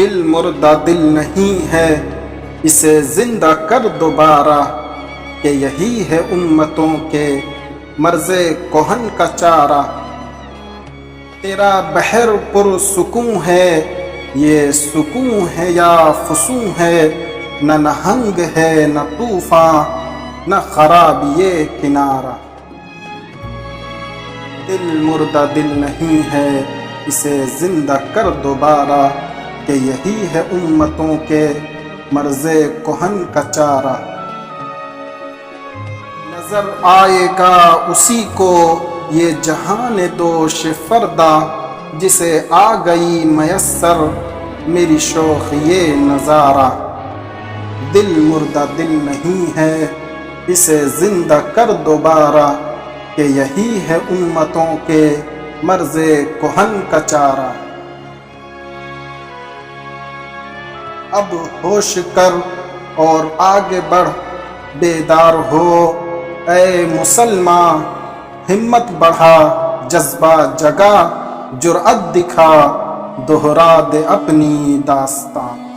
دل مردہ دل نہیں ہے، اسے زندہ کر دوبارہ، کہ یہی ہے امتوں کے مرض کہن کا چارہ۔ تیرا بحر پر سکون ہے، یہ سکون ہے یا فسوں ہے، نہ نہنگ ہے نہ طوفان، نہ خراب یہ کنارہ۔ دل مردہ دل نہیں ہے، اسے زندہ کر دوبارہ، کہ یہی ہے امتوں کے مرض کہن کا چارہ۔ نظر آئے گا اسی کو یہ جہان دوش فردا، جسے آ گئی میسر میری شوق یہ نظارہ۔ دل مردہ دل نہیں ہے، اسے زندہ کر دوبارہ، کہ یہی ہے امتوں کے مرض کہن کا چارہ۔ اب ہوش کر اور آگے بڑھ، بیدار ہو اے مسلمان، ہمت بڑھا جذبہ جگا، جرأت دکھا، دہرا دے اپنی داستان۔